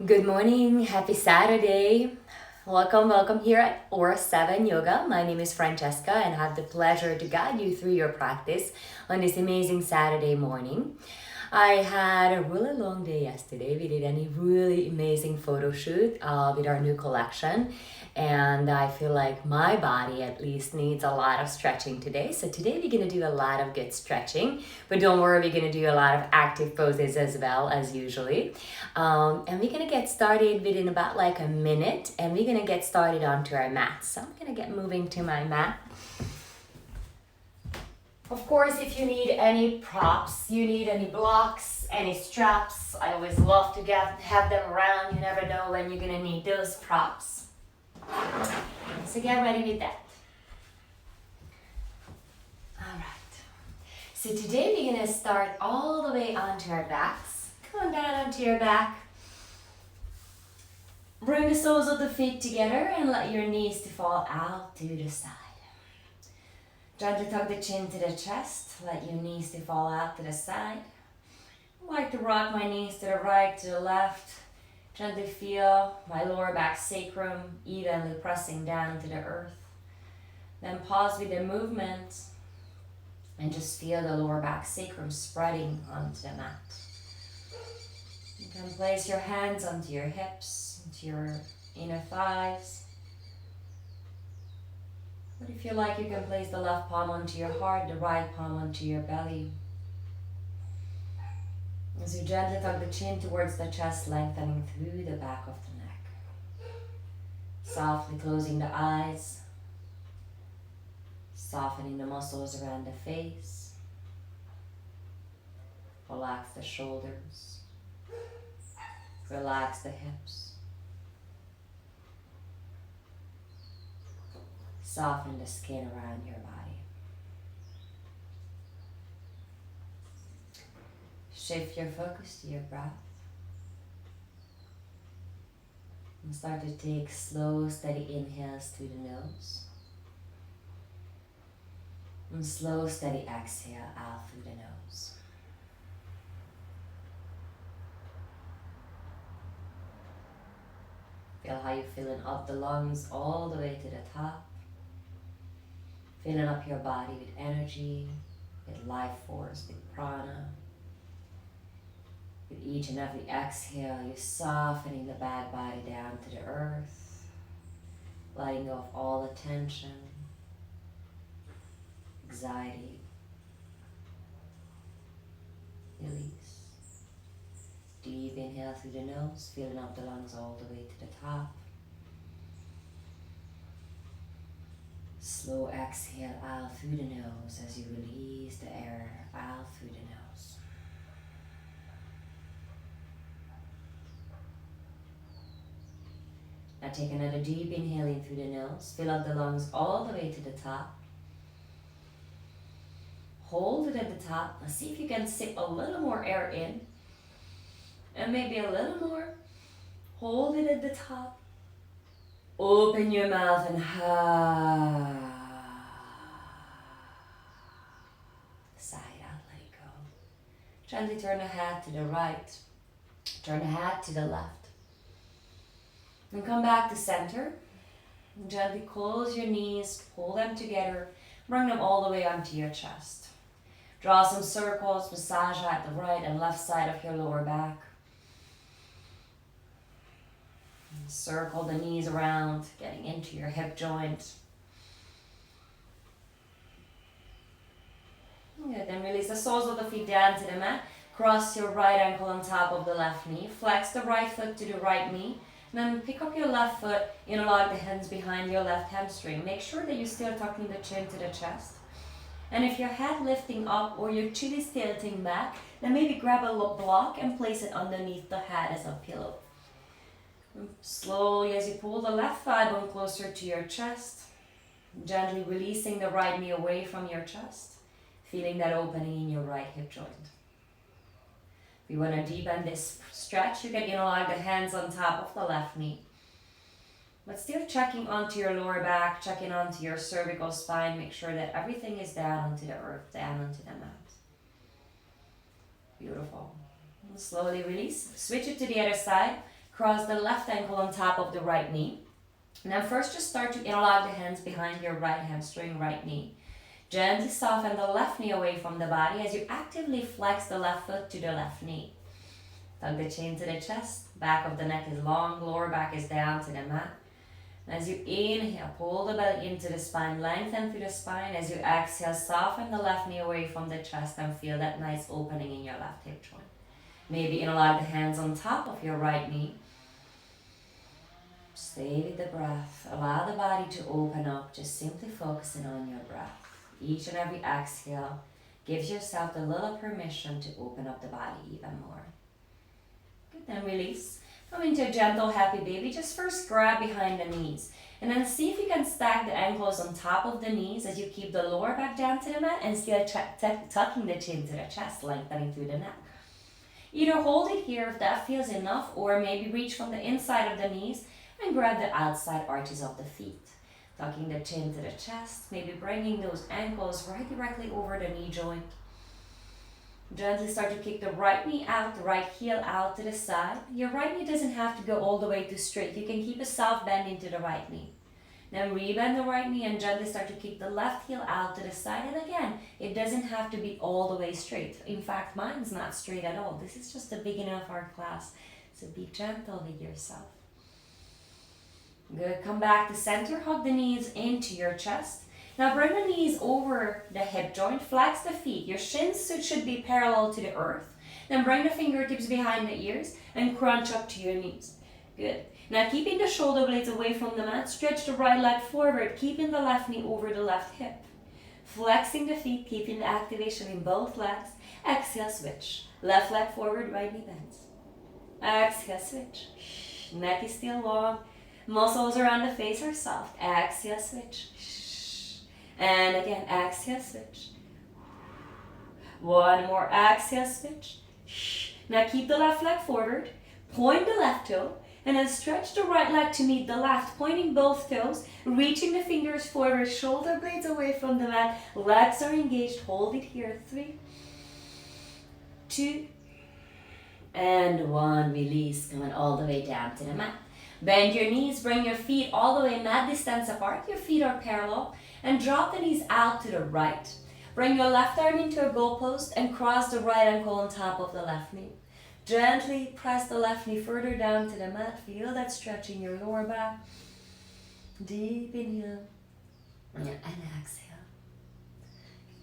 Good morning, happy Saturday. Welcome here at Aura 7 Yoga. My name is Francesca and I have the pleasure to guide you through your practice on this amazing Saturday morning. I had a really long day yesterday. We did a really amazing photo shoot with our new collection, and I feel like my body at least needs a lot of stretching today. So today we're gonna do a lot of good stretching, but don't worry, we're gonna do a lot of active poses as well as usually. And we're gonna get started within about like a minute, and we're gonna get started onto our mat. So I'm gonna get moving to my mat. Of course, if you need any props, you need any blocks, any straps, I always love to have them around. You never know when you're gonna need those props. So get ready with that. All right. So today we're gonna start all the way onto our backs. Come on down onto your back. Bring the soles of the feet together and let your knees to fall out to the side. Gently tuck the chin to the chest, let your knees to fall out to the side. I like to rock my knees to the right, to the left. Gently feel my lower back sacrum evenly pressing down to the earth. Then pause with the movement and just feel the lower back sacrum spreading onto the mat. You can place your hands onto your hips, into your inner thighs. But if you like, you can place the left palm onto your heart, the right palm onto your belly. As you gently tuck the chin towards the chest, lengthening through the back of the neck. Softly closing the eyes, softening the muscles around the face. Relax the shoulders, relax the hips. Soften the skin around your body. Shift your focus to your breath. And start to take slow, steady inhales through the nose. And slow, steady exhale out through the nose. Feel how you're filling up the lungs all the way to the top. Filling up your body with energy, with life force, with prana. With each and every exhale, you're softening the bad body down to the earth, letting go of all the tension, anxiety, release. Deep inhale through the nose, filling up the lungs all the way to the top. Slow exhale out through the nose as you release the air out through the nose. Now take another deep inhale in through the nose. Fill up the lungs all the way to the top. Hold it at the top. Now see if you can sip a little more air in. And maybe a little more. Hold it at the top. Open your mouth and sigh it out, let it go. Gently turn the head to the right. Turn the head to the left. And come back to center. And gently close your knees, pull them together, bring them all the way onto your chest. Draw some circles, massage at the right and left side of your lower back. Circle the knees around, getting into your hip joint. Good, then release the soles of the feet down to the mat. Cross your right ankle on top of the left knee. Flex the right foot to the right knee. And then pick up your left foot, interlock the hands behind your left hamstring. Make sure that you're still tucking the chin to the chest. And if your head lifting up or your chin is tilting back, then maybe grab a block and place it underneath the head as a pillow. Slowly, as you pull the left thigh bone closer to your chest, gently releasing the right knee away from your chest, feeling that opening in your right hip joint. If you want to deepen this stretch, you can interlock the hands on top of the left knee. But still checking onto your lower back, checking onto your cervical spine, make sure that everything is down onto the earth, down onto the mat. Beautiful. And slowly release. Switch it to the other side. Cross the left ankle on top of the right knee. Now first just start to interlock the hands behind your right hamstring, right knee. Gently soften the left knee away from the body as you actively flex the left foot to the left knee. Tuck the chin to the chest, back of the neck is long, lower back is down to the mat. As you inhale, pull the belly into the spine, lengthen through the spine. As you exhale, soften the left knee away from the chest and feel that nice opening in your left hip joint. Maybe interlock the hands on top of your right knee. Stay with the breath. Allow the body to open up, just simply focusing on your breath. Each and every exhale gives yourself a little permission to open up the body even more. Good, then release. Come into a gentle happy baby. Just first grab behind the knees. And then see if you can stack the ankles on top of the knees as you keep the lower back down to the mat and still tucking the chin to the chest, lengthening through the neck. Either hold it here if that feels enough, or maybe reach from the inside of the knees and grab the outside arches of the feet. Tucking the chin to the chest, maybe bringing those ankles right directly over the knee joint. Gently start to kick the right knee out, the right heel out to the side. Your right knee doesn't have to go all the way to straight. You can keep a soft bend into the right knee. Then rebend the right knee and gently start to kick the left heel out to the side. And again, it doesn't have to be all the way straight. In fact, mine's not straight at all. This is just the beginning of our class. So be gentle with yourself. Good, come back to center, hug the knees into your chest. Now bring the knees over the hip joint, flex the feet. Your shins should be parallel to the earth. Then bring the fingertips behind the ears and crunch up to your knees. Good. Now keeping the shoulder blades away from the mat, stretch the right leg forward, keeping the left knee over the left hip. Flexing the feet, keeping the activation in both legs. Exhale, switch. Left leg forward, right knee bends. Exhale, switch. Neck is still long. Muscles around the face are soft. Exhale, switch. And again, exhale, switch. One more, exhale, switch. Now keep the left leg forward. Point the left toe. And then stretch the right leg to meet the left, pointing both toes. Reaching the fingers forward, shoulder blades away from the mat. Legs are engaged. Hold it here. 3, 2, and 1. Release. Coming all the way down to the mat. Bend your knees, bring your feet all the way mat distance apart. Your feet are parallel. And drop the knees out to the right. Bring your left arm into a goalpost and cross the right ankle on top of the left knee. Gently press the left knee further down to the mat. Feel that stretch in your lower back. Deep inhale and exhale.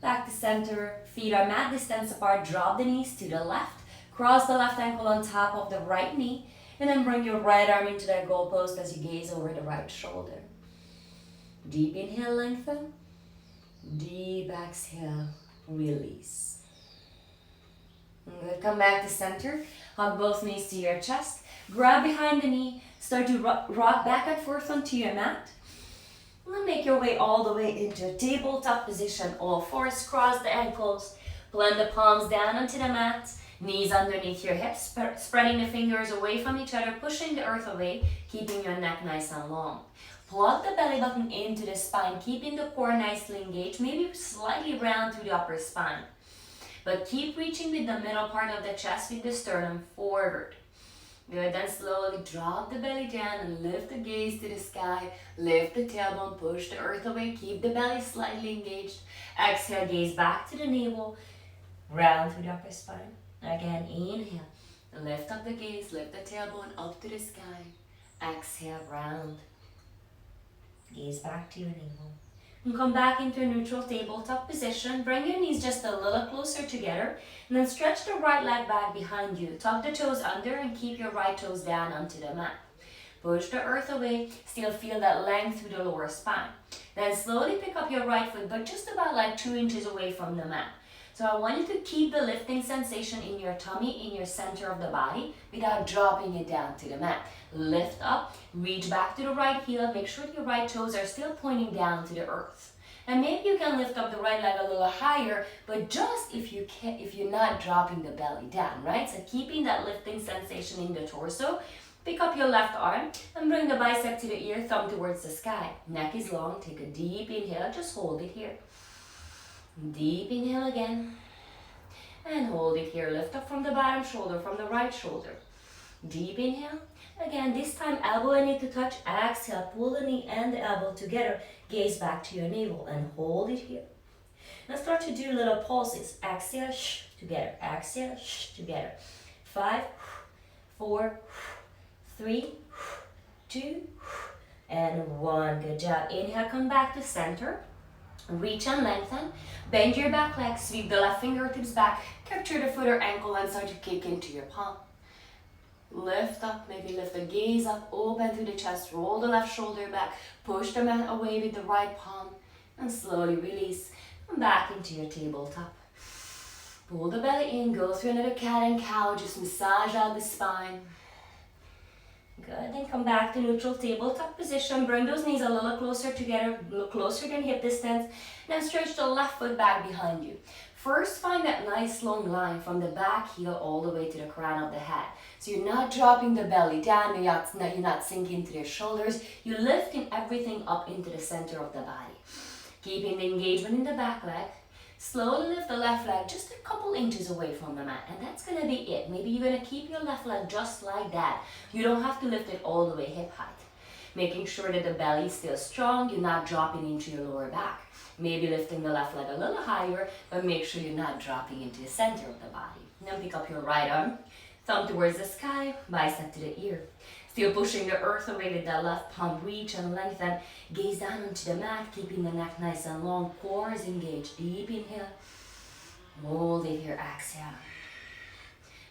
Back to center. Feet are mat distance apart. Drop the knees to the left. Cross the left ankle on top of the right knee. And then bring your right arm into that goalpost as you gaze over the right shoulder. Deep inhale, lengthen. Deep exhale, release. Good. Come back to center. Hug both knees to your chest. Grab behind the knee. Start to rock back and forth onto your mat. And then make your way all the way into a tabletop position. All fours, cross the ankles. Blend the palms down onto the mat. Knees underneath your hips, spreading the fingers away from each other, pushing the earth away, keeping your neck nice and long. Plug the belly button into the spine, keeping the core nicely engaged, maybe slightly round through the upper spine. But keep reaching with the middle part of the chest with the sternum forward. Good, then slowly drop the belly down and lift the gaze to the sky. Lift the tailbone, push the earth away, keep the belly slightly engaged. Exhale, gaze back to the navel, round through the upper spine. Again, inhale, lift up the gaze, lift the tailbone up to the sky. Exhale, round. Gaze back to your navel. And come back into a neutral tabletop position. Bring your knees just a little closer together. And then stretch the right leg back behind you. Tuck the toes under and keep your right toes down onto the mat. Push the earth away. Still feel that length through the lower spine. Then slowly pick up your right foot, but just about like 2 inches away from the mat. So I want you to keep the lifting sensation in your tummy, in your center of the body, without dropping it down to the mat. Lift up, reach back to the right heel, make sure your right toes are still pointing down to the earth. And maybe you can lift up the right leg a little higher, but just if you're not dropping the belly down, right? So keeping that lifting sensation in the torso. Pick up your left arm and bring the bicep to the ear, thumb towards the sky. Neck is long, take a deep inhale, just hold it here. Deep inhale again. And hold it here, lift up from the bottom shoulder, from the right shoulder. Deep inhale. Again, this time elbow and knee to touch. Exhale, pull the knee and the elbow together. Gaze back to your navel and hold it here. Now start to do little pulses. Exhale, shh, together. Exhale, shh, together. 5, 4, 3, 2, and 1. Good job. Inhale, come back to center. Reach and lengthen. Bend your back leg. Sweep the left fingertips back. Capture the foot or ankle and start to kick into your palm. Lift up, maybe lift the gaze up, open through the chest, roll the left shoulder back, push the mat away with the right palm, and slowly release. Come back into your tabletop. Pull the belly in, go through another cat and cow, just massage out the spine. Good, then come back to neutral tabletop position. Bring those knees a little closer together, a little closer than hip distance. Then stretch the left foot back behind you. First, find that nice long line from the back heel all the way to the crown of the head. So you're not dropping the belly down, you're not sinking into the shoulders. You're lifting everything up into the center of the body. Keeping the engagement in the back leg. Slowly lift the left leg just a couple inches away from the mat, and that's gonna be it. Maybe you're gonna keep your left leg just like that. You don't have to lift it all the way hip height. Making sure that the belly is still strong, you're not dropping into your lower back. Maybe lifting the left leg a little higher, but make sure you're not dropping into the center of the body. Now pick up your right arm, thumb towards the sky, bicep to the ear. Still pushing the earth away with the left palm, reach and lengthen. Gaze down onto the mat, keeping the neck nice and long. Core is engaged. Deep inhale. Hold it here. Exhale.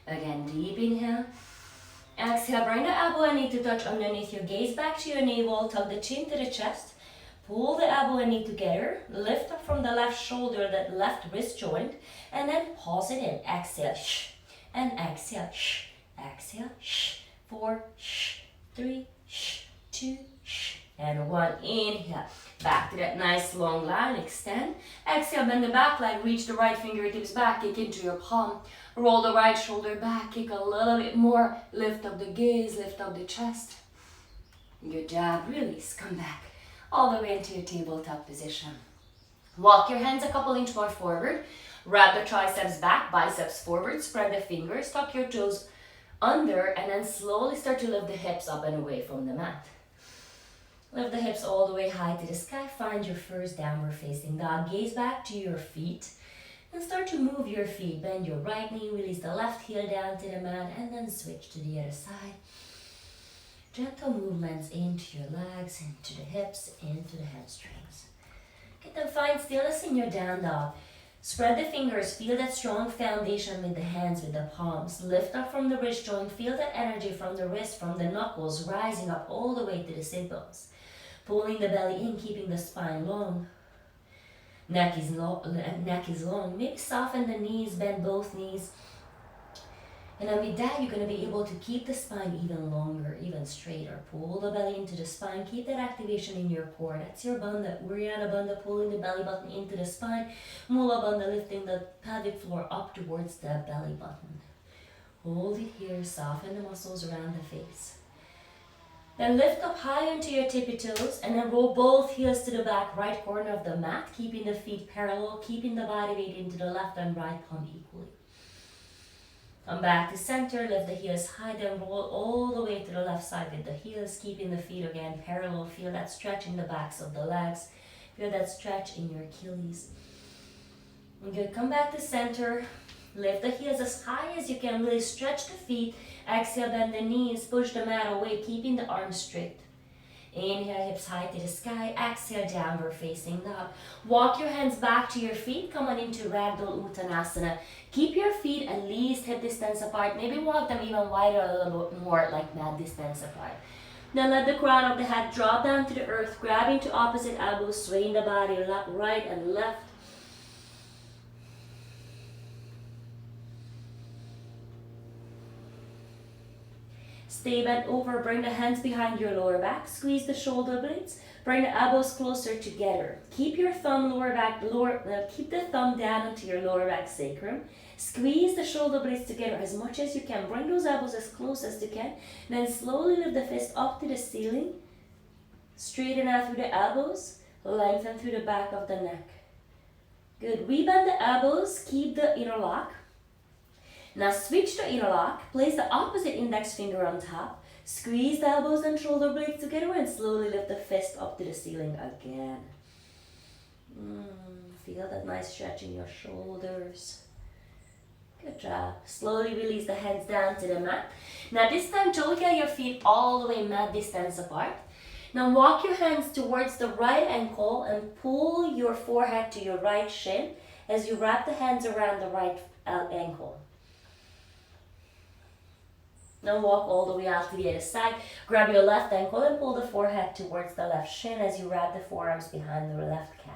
Again, deep inhale. Exhale, bring the elbow and knee to touch underneath you. Gaze back to your navel. Tuck the chin to the chest. Pull the elbow and knee together. Lift up from the left shoulder, that left wrist joint. And then pause it in. Exhale. Shh. And exhale. Shh. Exhale. Shh. 4, shh, 3, shh, 2, shh, and 1. Inhale. Back to that nice long line. Extend. Exhale, bend the back leg. Reach the right fingertips back. Kick into your palm. Roll the right shoulder back. Kick a little bit more. Lift up the gaze. Lift up the chest. Good job. Release. Come back. All the way into your tabletop position. Walk your hands a couple inches more forward. Wrap the triceps back. Biceps forward. Spread the fingers. Tuck your toes under, and then slowly start to lift the hips up and away from the mat. Lift the hips all the way high to the sky. Find your first downward facing dog. Gaze back to your feet and start to move your feet. Bend your right knee, release the left heel down to the mat, and then switch to the other side. Gentle movements into your legs, into the hips, into the hamstrings. Get them, find stillness in your down dog. Spread the fingers, feel that strong foundation with the hands, with the palms. Lift up from the wrist joint, feel that energy from the wrist, from the knuckles, rising up all the way to the sit bones. Pulling the belly in, keeping the spine long. Neck is long. Maybe soften the knees, bend both knees. And then with that, you're going to be able to keep the spine even longer, even straighter. Pull the belly into the spine. Keep that activation in your core. That's your bandha. Uddiyana bandha, pulling the belly button into the spine. Mula bandha, lifting the pelvic floor up towards the belly button. Hold it here. Soften the muscles around the face. Then lift up high onto your tippy toes and then roll both heels to the back right corner of the mat, keeping the feet parallel, keeping the body weight into the left and right palm equally. Come back to center, lift the heels high, then roll all the way to the left side with the heels, keeping the feet again parallel. Feel that stretch in the backs of the legs. Feel that stretch in your Achilles. Good, come back to center. Lift the heels as high as you can, really stretch the feet. Exhale, bend the knees, push the mat away, keeping the arms straight. Inhale, hips high to the sky. Exhale, downward facing dog. Walk your hands back to your feet. Come on into Ragdoll Uttanasana. Keep your feet at least hip distance apart. Maybe walk them even wider, a little bit more, like mat distance apart. Then let the crown of the head drop down to the earth, grabbing to opposite elbows, swaying the body right and left. Stay bent over, bring the hands behind your lower back, squeeze the shoulder blades, bring the elbows closer together. Keep your thumb keep the thumb down onto your lower back sacrum. Squeeze the shoulder blades together as much as you can. Bring those elbows as close as you can. Then slowly lift the fist up to the ceiling. Straighten out through the elbows, lengthen through the back of the neck. Good, rebend the elbows, keep the interlock. Now switch to interlock. Place the opposite index finger on top. Squeeze the elbows and shoulder blades together and slowly lift the fist up to the ceiling again. Feel that nice stretch in your shoulders. Good job. Slowly release the hands down to the mat. Now this time, toe heel your feet all the way mat distance apart. Now walk your hands towards the right ankle and pull your forehead to your right shin as you wrap the hands around the right ankle. Now walk all the way out to the other side. Grab your left ankle and pull the forehead towards the left shin as you wrap the forearms behind the left calf.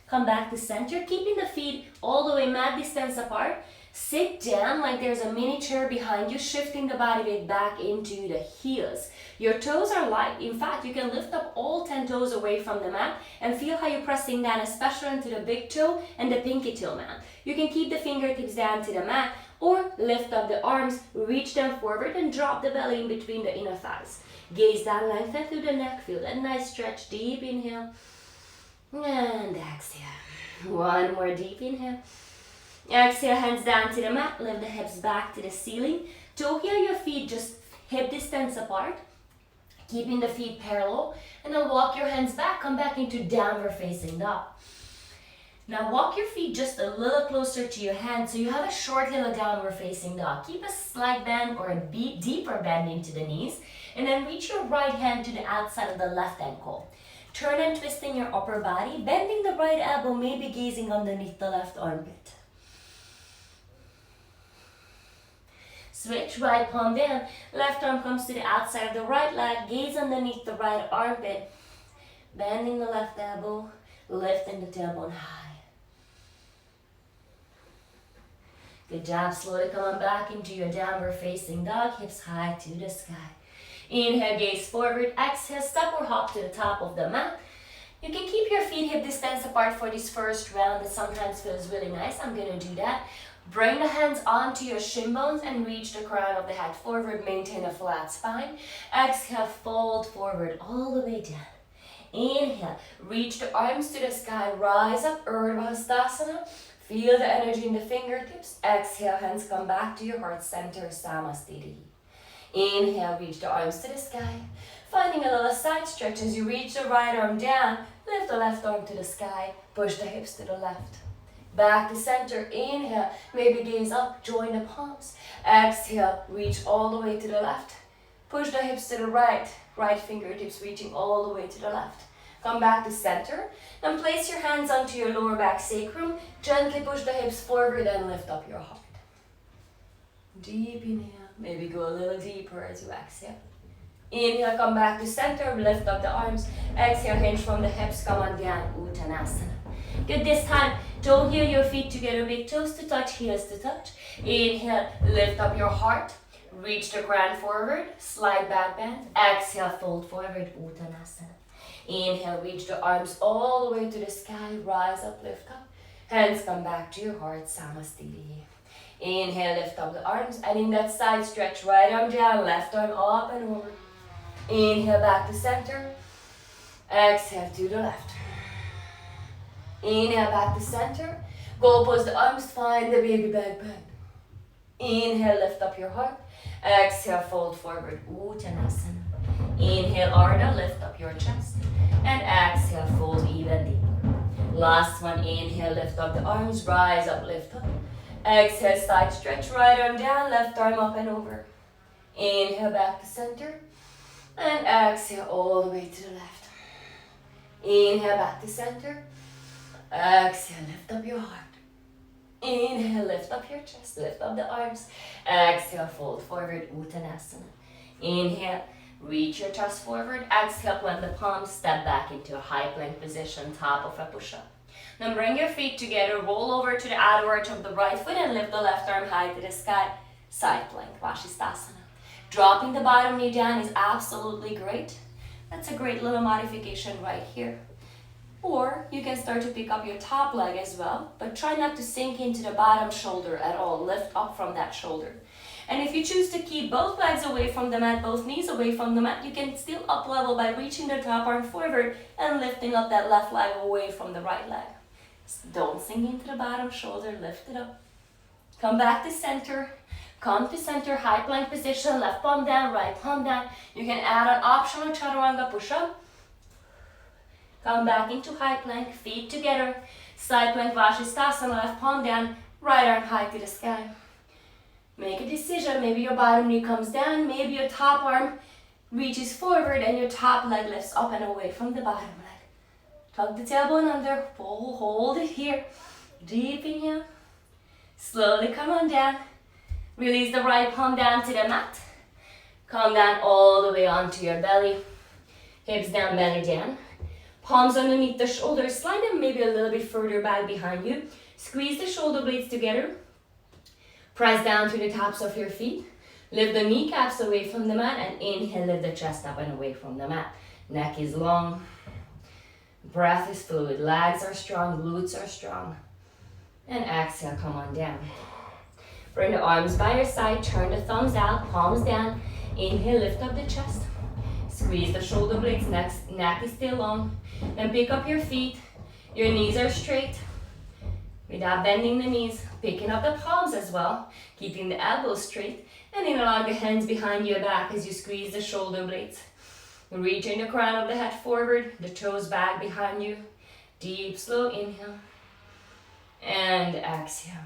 Come back to center, keeping the feet all the way mat distance apart. Sit down like there's a mini chair behind you, shifting the body weight back into the heels. Your toes are light. In fact, you can lift up all 10 toes away from the mat and feel how you're pressing down, especially into the big toe and the pinky toe mat. You can keep the fingertips down to the mat or lift up the arms, reach them forward and drop the belly in between the inner thighs. Gaze down, lengthen through the neck, feel that nice stretch, deep inhale. And exhale. One more deep inhale. Exhale, hands down to the mat. Lift the hips back to the ceiling. Toe heel your feet just hip distance apart. Keeping the feet parallel. And then walk your hands back. Come back into downward facing dog. Now walk your feet just a little closer to your hands so you have a short heel of downward facing dog. Keep a slight bend or a deeper bend into the knees. And then reach your right hand to the outside of the left ankle. Turn and twist in your upper body, bending the right elbow, maybe gazing underneath the left armpit. Switch, right palm down, left arm comes to the outside of the right leg, gaze underneath the right armpit, bending the left elbow, lifting the tailbone high. Good job, slowly coming back into your downward facing dog, hips high to the sky. Inhale, gaze forward. Exhale, step or hop to the top of the mat. You can keep your feet hip distance apart for this first round. That sometimes feels really nice. I'm going to do that. Bring the hands onto your shin bones and reach the crown of the head forward. Maintain a flat spine. Exhale, fold forward all the way down. Inhale, reach the arms to the sky. Rise up, Urdhva Hastasana. Feel the energy in the fingertips. Exhale, hands come back to your heart center, Samastiti. Inhale, reach the arms to the sky. Finding a little side stretch as you reach the right arm down. Lift the left arm to the sky. Push the hips to the left. Back to center. Inhale, maybe gaze up, join the palms. Exhale, reach all the way to the left. Push the hips to the right. Right fingertips reaching all the way to the left. Come back to center. Then place your hands onto your lower back sacrum. Gently push the hips forward and lift up your heart. Deep inhale. Maybe go a little deeper as you exhale. Inhale, come back to center, lift up the arms. Exhale, hinge from the hips, come on down, Uttanasana. Good, this time, toe heel your feet together, big toes to touch, heels to touch. Inhale, lift up your heart. Reach the ground forward, slide back bend. Exhale, fold forward, Uttanasana. Inhale, reach the arms all the way to the sky, rise up, lift up. Hands come back to your heart, Samastiti. Inhale, lift up the arms, and in that side stretch, right arm down, left arm up and over. Inhale, back to center. Exhale to the left. Inhale, back to center. Go pose the arms, find the baby back bend. Inhale, lift up your heart. Exhale, fold forward, Uttanasana. Inhale, Ardha, lift up your chest. And exhale, fold even deeper. Last one, inhale, lift up the arms, rise up, lift up. Exhale, side stretch, right arm down, left arm up and over. Inhale, back to center. And exhale, all the way to the left. Inhale, back to center. Exhale, lift up your heart. Inhale, lift up your chest, lift up the arms. Exhale, fold forward, Uttanasana. Inhale, reach your chest forward. Exhale, plant the palms, step back into a high plank position, top of a push-up. Then bring your feet together, roll over to the outer arch of the right foot and lift the left arm high to the sky. Side plank, Vashisthasana. Dropping the bottom knee down is absolutely great. That's a great little modification right here. Or you can start to pick up your top leg as well, but try not to sink into the bottom shoulder at all. Lift up from that shoulder. And if you choose to keep both legs away from the mat, both knees away from the mat, you can still up level by reaching the top arm forward and lifting up that left leg away from the right leg. Don't sink into the bottom shoulder, lift it up. Come back to center. Come to center, high plank position, left palm down, right palm down. You can add an optional chaturanga push-up. Come back into high plank, feet together. Side plank Vashisthasana, left palm down, right arm high to the sky. Make a decision, maybe your bottom knee comes down, maybe your top arm reaches forward and your top leg lifts up and away from the bottom leg. Tuck the tailbone under, pull, hold it here. Deep inhale. Slowly come on down. Release the right palm down to the mat. Come down all the way onto your belly. Hips down, belly down. Palms underneath the shoulders. Slide them maybe a little bit further back behind you. Squeeze the shoulder blades together. Press down to the tops of your feet. Lift the kneecaps away from the mat and inhale, lift the chest up and away from the mat. Neck is long. Breath is fluid. Legs are strong, glutes are strong. And exhale, come on down. Bring the arms by your side, turn the thumbs out, palms down. Inhale, lift up the chest. Squeeze the shoulder blades, neck is still long. Then pick up your feet. Your knees are straight. Without bending the knees, picking up the palms as well, keeping the elbows straight. And then allow the hands behind your back as you squeeze the shoulder blades. Reaching the crown of the head forward, the toes back behind you. Deep, slow inhale. And exhale.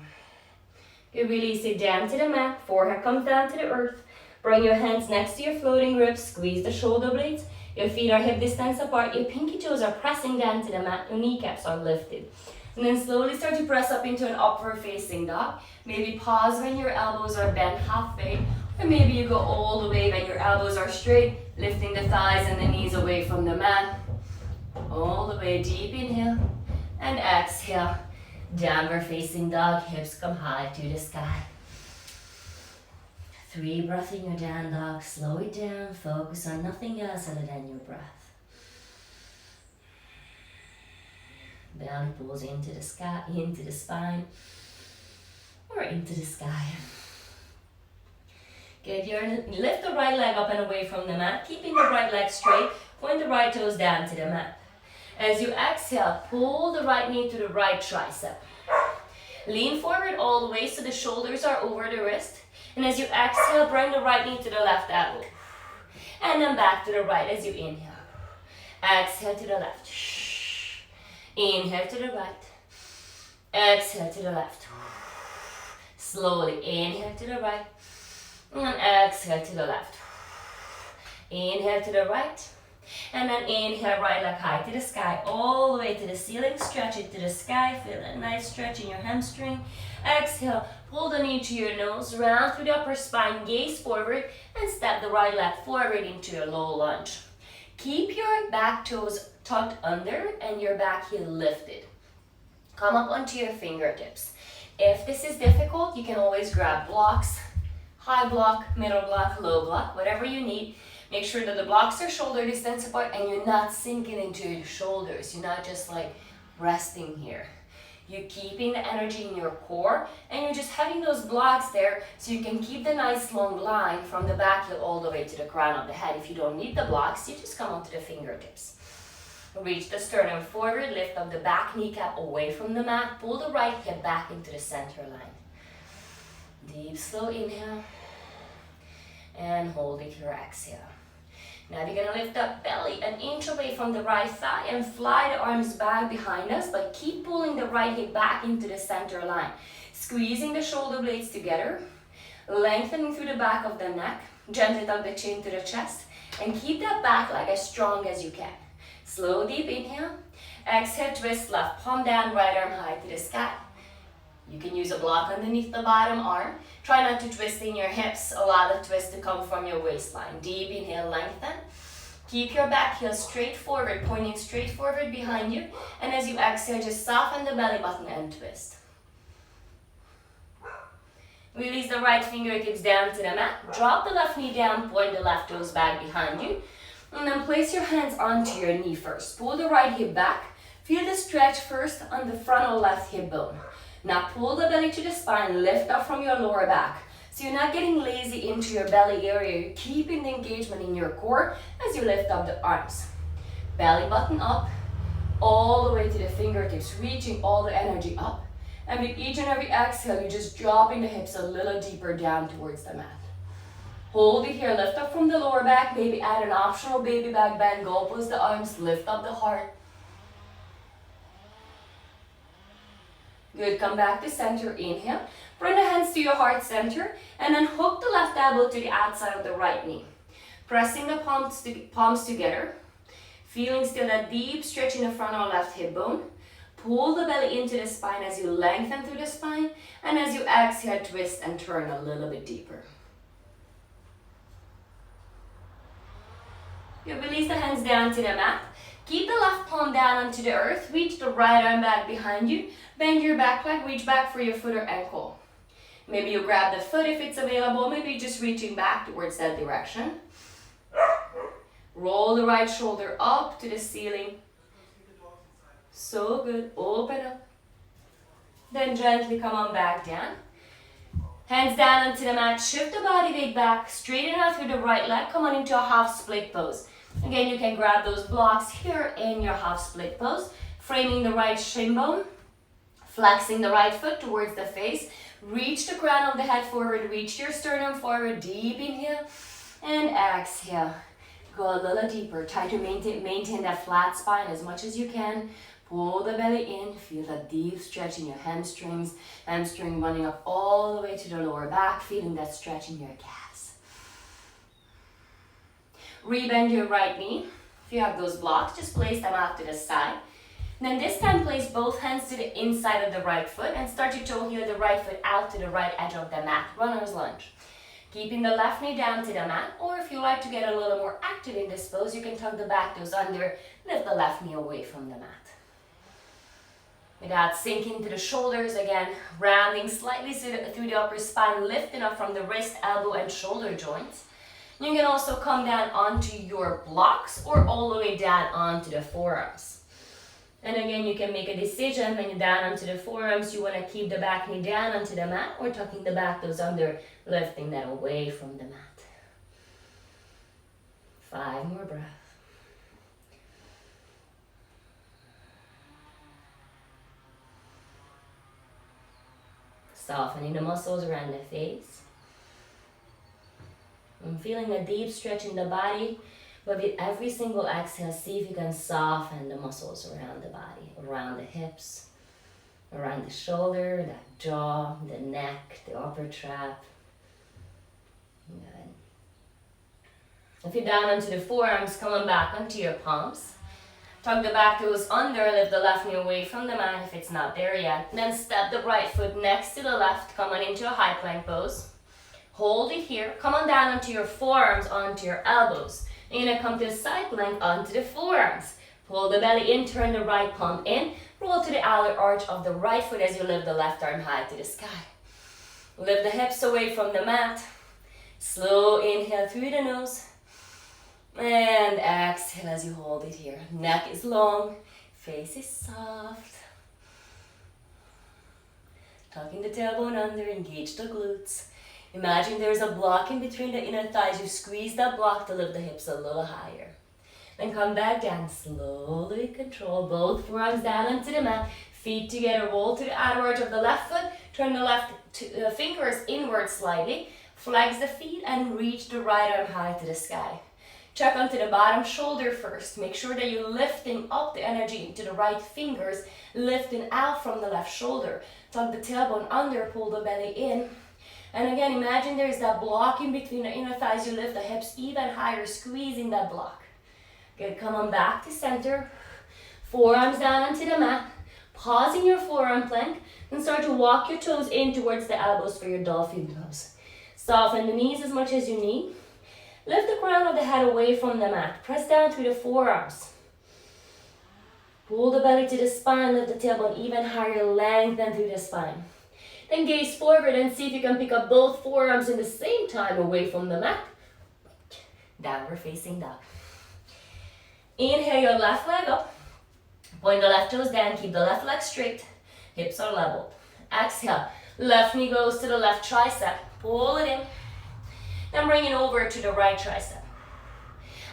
You release it down to the mat, forehead comes down to the earth. Bring your hands next to your floating ribs, squeeze the shoulder blades. Your feet are hip distance apart, your pinky toes are pressing down to the mat, your kneecaps are lifted. And then slowly start to press up into an upward facing dog. Maybe pause when your elbows are bent halfway, or maybe you go all the way when your elbows are straight, lifting the thighs and the knees away from the mat. All the way, deep inhale, and exhale. Downward facing dog, hips come high to the sky. 3 breaths in your down dog, slow it down, focus on nothing else other than your breath. Belly pulls into the sky, into the spine, or into the sky. Lift the right leg up and away from the mat, keeping the right leg straight, point the right toes down to the mat. As you exhale, pull the right knee to the right tricep. Lean forward all the way so the shoulders are over the wrist. And as you exhale, bring the right knee to the left elbow. And then back to the right as you inhale. Exhale to the left. Inhale to the right. Exhale to the left. Slowly inhale to the right. And exhale to the left. Inhale to the right. And then inhale, right leg high to the sky, all the way to the ceiling. Stretch it to the sky. Feel a nice stretch in your hamstring. Exhale, pull the knee to your nose, round through the upper spine, gaze forward, and step the right leg forward into your low lunge. Keep your back toes tucked under and your back heel lifted. Come up onto your fingertips. If this is difficult, you can always grab blocks, high block, middle block, low block, whatever you need. Make sure that the blocks are shoulder distance apart and you're not sinking into your shoulders. You're not just like resting here. You're keeping the energy in your core and you're just having those blocks there so you can keep the nice long line from the back heel all the way to the crown of the head. If you don't need the blocks, you just come onto the fingertips. Reach the sternum forward, lift up the back kneecap away from the mat, pull the right hip back into the center line. Deep, slow inhale and hold it your exhale. Now we're gonna lift up belly an inch away from the right thigh and fly the arms back behind us, but keep pulling the right hip back into the center line. Squeezing the shoulder blades together, lengthening through the back of the neck, gently tuck the chin to the chest, and keep that back leg as strong as you can. Slow, deep inhale, exhale, twist left palm down, right arm high to the sky. You can use a block underneath the bottom arm. Try not to twist in your hips. Allow the twist to come from your waistline. Deep inhale, lengthen. Keep your back heel straight forward, pointing straight forward behind you. And as you exhale, just soften the belly button and twist. Release the right fingertips down to the mat. Drop the left knee down, point the left toes back behind you. And then place your hands onto your knee first. Pull the right hip back. Feel the stretch first on the frontal left hip bone. Now pull the belly to the spine, lift up from your lower back. So you're not getting lazy into your belly area, you're keeping the engagement in your core as you lift up the arms. Belly button up, all the way to the fingertips, reaching all the energy up. And with each and every exhale, you're just dropping the hips a little deeper down towards the mat. Hold it here, lift up from the lower back, maybe add an optional baby back bend, go pulse the arms, lift up the heart. Good, come back to center, inhale. Bring the hands to your heart center, and then hook the left elbow to the outside of the right knee. Pressing the palms together, feeling still that deep stretch in the front of the left hip bone. Pull the belly into the spine as you lengthen through the spine, and as you exhale, twist and turn a little bit deeper. You release the hands down to the mat. Keep the left palm down onto the earth. Reach the right arm back behind you. Bend your back leg. Reach back for your foot or ankle. Maybe you grab the foot if it's available. Maybe just reaching back towards that direction. Roll the right shoulder up to the ceiling. So good. Open up. Then gently come on back down. Hands down onto the mat. Shift the body weight back. Straighten out through the right leg. Come on into a half split pose. Again, you can grab those blocks here in your half split pose. Framing the right shin bone. Flexing the right foot towards the face. Reach the crown of the head forward. Reach your sternum forward. Deep inhale. And exhale. Go a little deeper. Try to maintain that flat spine as much as you can. Pull the belly in. Feel that deep stretch in your hamstrings. Hamstring running up all the way to the lower back. Feeling that stretch in your calves. Rebend your right knee. If you have those blocks, just place them out to the side. Then this time, place both hands to the inside of the right foot and start to toe heel the right foot out to the right edge of the mat. Runner's lunge. Keeping the left knee down to the mat, or if you like to get a little more active in this pose, you can tuck the back toes under, lift the left knee away from the mat. Without sinking to the shoulders, again, rounding slightly through the upper spine, lifting up from the wrist, elbow, and shoulder joints. You can also come down onto your blocks or all the way down onto the forearms. And again, you can make a decision when you're down onto the forearms, you want to keep the back knee down onto the mat or tucking the back toes under, lifting that away from the mat. 5 more breaths. Softening the muscles around the face. I'm feeling a deep stretch in the body, but with every single exhale, see if you can soften the muscles around the body, around the hips, around the shoulder, that jaw, the neck, the upper trap. Good. If you're down onto the forearms, come on back onto your palms. Tuck the back toes under, lift the left knee away from the mat if it's not there yet. Then step the right foot next to the left, come on into a high plank pose. Hold it here, come on down onto your forearms, onto your elbows. You're gonna come to the side plank onto the forearms. Pull the belly in, turn the right palm in, roll to the outer arch of the right foot as you lift the left arm high to the sky. Lift the hips away from the mat. Slow inhale through the nose. And exhale as you hold it here. Neck is long, face is soft. Tucking the tailbone under, engage the glutes. Imagine there's a block in between the inner thighs. You squeeze that block to lift the hips a little higher. Then come back down, slowly control both forearms down onto the mat. Feet together, roll to the outer arch of the left foot. Turn the left fingers inward slightly. Flex the feet and reach the right arm high to the sky. Check onto the bottom shoulder first. Make sure that you're lifting up the energy into the right fingers, lifting out from the left shoulder. Tuck the tailbone under, pull the belly in. And again, imagine there's that block in between the inner thighs. You lift the hips even higher, squeezing that block. Good, come on back to center. Forearms down onto the mat. Pausing your forearm plank. And start to walk your toes in towards the elbows for your dolphin pose. Soften the knees as much as you need. Lift the crown of the head away from the mat. Press down through the forearms. Pull the belly to the spine. Lift the tailbone even higher. Lengthen through the spine. Then gaze forward and see if you can pick up both forearms in the same time away from the mat. Downward facing dog. Inhale your left leg up. Point the left toes down. Keep the left leg straight. Hips are leveled. Exhale. Left knee goes to the left tricep. Pull it in. Then bring it over to the right tricep.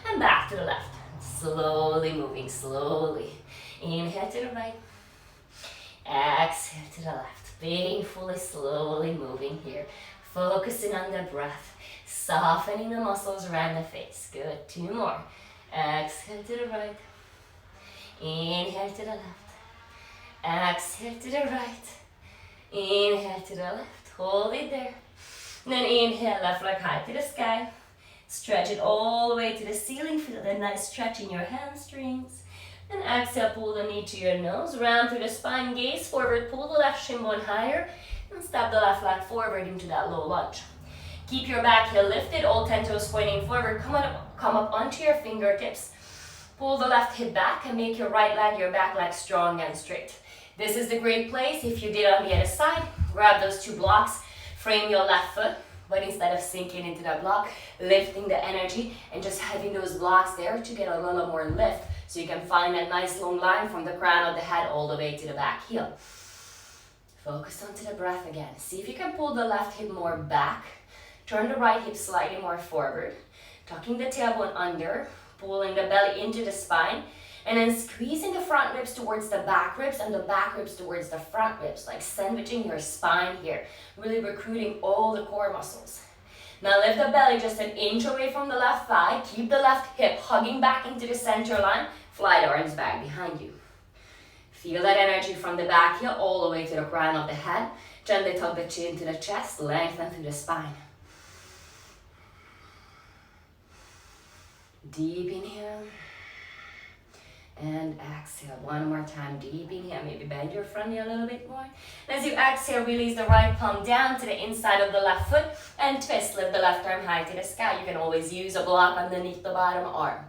And back to the left. Slowly moving, slowly. Inhale to the right. Exhale to the left. Painfully, slowly moving here. Focusing on the breath. Softening the muscles around the face. Good. 2 more. Exhale to the right. Inhale to the left. Exhale to the right. Inhale to the left. Hold it there. And then inhale, left leg high to the sky. Stretch it all the way to the ceiling. Feel the nice stretch in your hamstrings. And exhale, pull the knee to your nose. Round through the spine, gaze forward. Pull the left shin bone higher. And step the left leg forward into that low lunge. Keep your back heel lifted, all 10 toes pointing forward. Come up onto your fingertips. Pull the left hip back and make your right leg, your back leg strong and straight. This is the great place. If you did on the other side, grab those 2 blocks, frame your left foot, but instead of sinking into that block, lifting the energy and just having those blocks there to get a little more lift so you can find that nice long line from the crown of the head all the way to the back heel. Focus onto the breath again. See if you can pull the left hip more back. Turn the right hip slightly more forward. Tucking the tailbone under, pulling the belly into the spine, and then squeezing the front ribs towards the back ribs and the back ribs towards the front ribs, like sandwiching your spine here, really recruiting all the core muscles. Now lift the belly just an inch away from the left thigh. Keep the left hip hugging back into the center line. Fly the arms back behind you. Feel that energy from the back heel all the way to the crown of the head. Gently tuck the chin to the chest, lengthen through the spine. Deep inhale. And exhale. One more time. Deep inhale. Maybe bend your front knee a little bit more. As you exhale, release the right palm down to the inside of the left foot and twist. Lift the left arm high to the sky. You can always use a block underneath the bottom arm.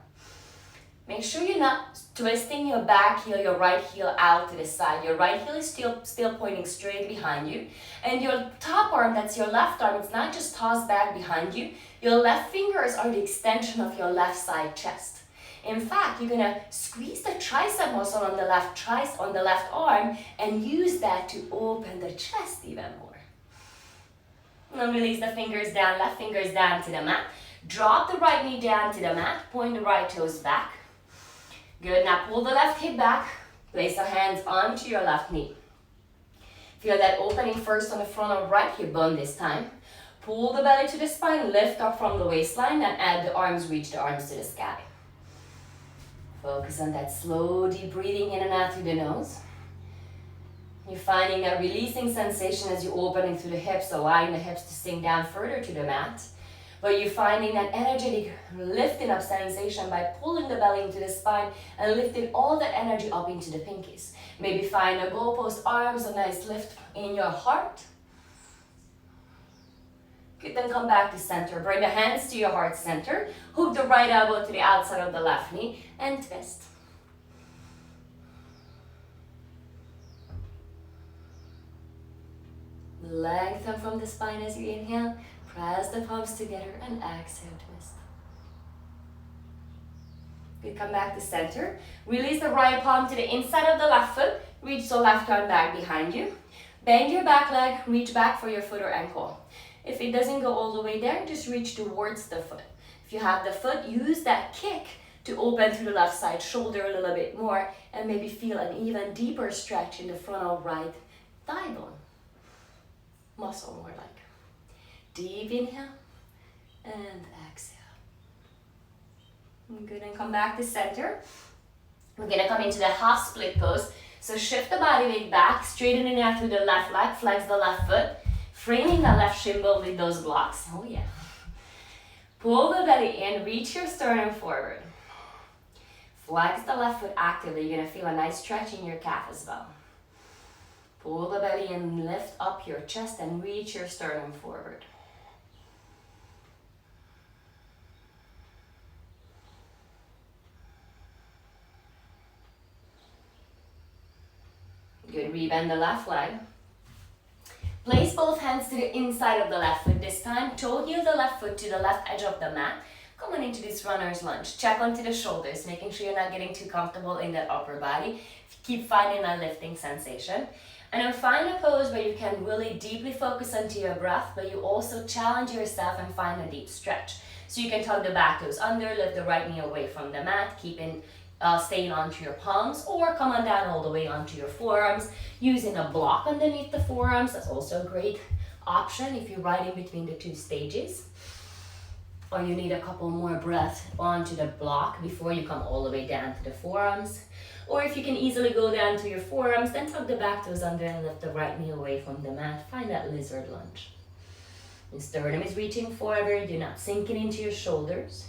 Make sure you're not twisting your back heel, your right heel out to the side. Your right heel is still pointing straight behind you. And your top arm, that's your left arm, it's not just tossed back behind you. Your left fingers are the extension of your left side chest. In fact, you're gonna squeeze the tricep muscle on the left arm and use that to open the chest even more. And release the fingers down, left fingers down to the mat. Drop the right knee down to the mat, point the right toes back. Good, now pull the left hip back, place the hands onto your left knee. Feel that opening first on the front of right hip bone this time. Pull the belly to the spine, lift up from the waistline, and add the arms, reach the arms to the sky. Focus on that slow, deep breathing in and out through the nose. You're finding that releasing sensation as you're opening through the hips, allowing the hips to sink down further to the mat. But you're finding that energetic lifting up sensation by pulling the belly into the spine and lifting all that energy up into the pinkies. Maybe find a goalpost arms, a nice lift in your heart. Good, then come back to center. Bring the hands to your heart center. Hook the right elbow to the outside of the left knee and twist. Lengthen from the spine as you inhale. Press the palms together and exhale, twist. Good, come back to center. Release the right palm to the inside of the left foot. Reach the left arm back behind you. Bend your back leg, reach back for your foot or ankle. If it doesn't go all the way there, just reach towards the foot. If you have the foot, use that kick to open through the left side shoulder a little bit more and maybe feel an even deeper stretch in the frontal right thigh bone. Muscle more like. Deep inhale and exhale. Good, and come back to center. We're gonna come into the half split pose. So shift the body weight back, straighten it out through the left leg, flex the left foot, framing the left shin bone with those blocks. Oh yeah. Pull the belly in, reach your sternum forward. Flex the left foot actively. You're gonna feel a nice stretch in your calf as well. Pull the belly in, lift up your chest and reach your sternum forward. Good, rebend the left leg. Place both hands to the inside of the left foot this time. Toe heel the left foot to the left edge of the mat. Come on into this runner's lunge. Check onto the shoulders, making sure you're not getting too comfortable in that upper body. Keep finding that lifting sensation. And then find a pose where you can really deeply focus onto your breath, but you also challenge yourself and find a deep stretch. So you can tuck the back toes under, lift the right knee away from the mat, keeping staying onto your palms, or come on down all the way onto your forearms using a block underneath the forearms. That's also a great option if you're right in between the two stages, or you need a couple more breaths onto the block before you come all the way down to the forearms. Or if you can easily go down to your forearms, then tuck the back toes under and lift the right knee away from the mat. Find that lizard lunge. The sternum is reaching forward, you're not sinking into your shoulders.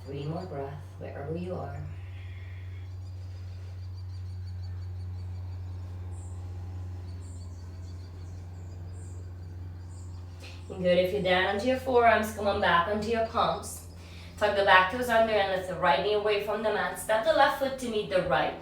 Three more breaths, wherever you are. Good, if you're down onto your forearms, come on back onto your palms. Tuck the back toes under and lift the right knee away from the mat. Step the left foot to meet the right.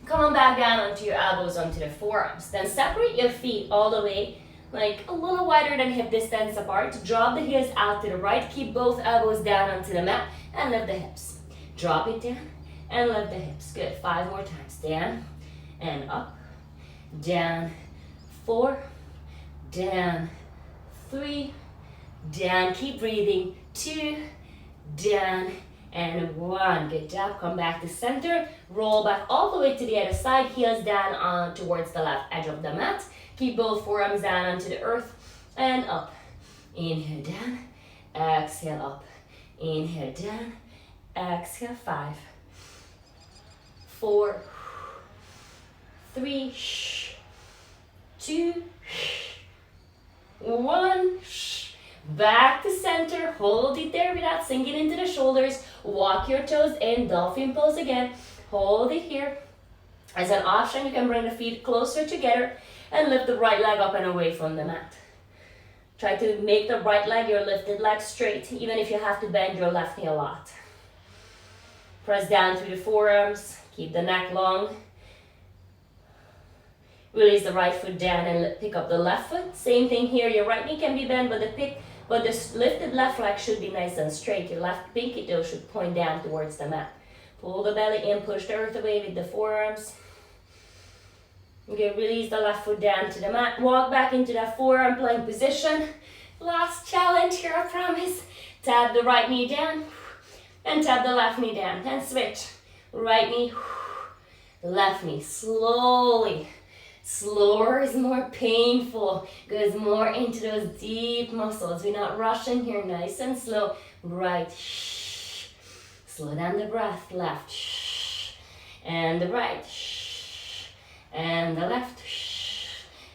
Come on back down onto your elbows onto the forearms. Then separate your feet all the way, like a little wider than hip distance apart. Drop the heels out to the right. Keep both elbows down onto the mat and lift the hips. Drop it down and lift the hips. Good, 5 more times. Down and up, down, 4, down, 3, down. Keep breathing. 2, down, and 1. Good job. Come back to center. Roll back all the way to the other side. Heels down on towards the left edge of the mat. Keep both forearms down onto the earth and up. Inhale down. Exhale up. Inhale down. Exhale. 5, 4, 3, 2, 1. Back to center. Hold it there without sinking into the shoulders. Walk your toes in. Dolphin pose again. Hold it here. As an option, you can bring the feet closer together and lift the right leg up and away from the mat. Try to make the right leg, your lifted leg, straight, even if you have to bend your left knee a lot. Press down through the forearms. Keep the neck long. Release the right foot down and pick up the left foot. Same thing here. Your right knee can be bent, but the lifted left leg should be nice and straight. Your left pinky toe should point down towards the mat. Pull the belly in, push the earth away with the forearms. Okay, release the left foot down to the mat. Walk back into that forearm plank position. Last challenge here, I promise. Tap the right knee down and tap the left knee down and switch. Right knee, left knee, slowly. Slower is more painful. Goes more into those deep muscles. We're not rushing here, nice and slow. Right, slow down the breath. Left, and the right, and the left,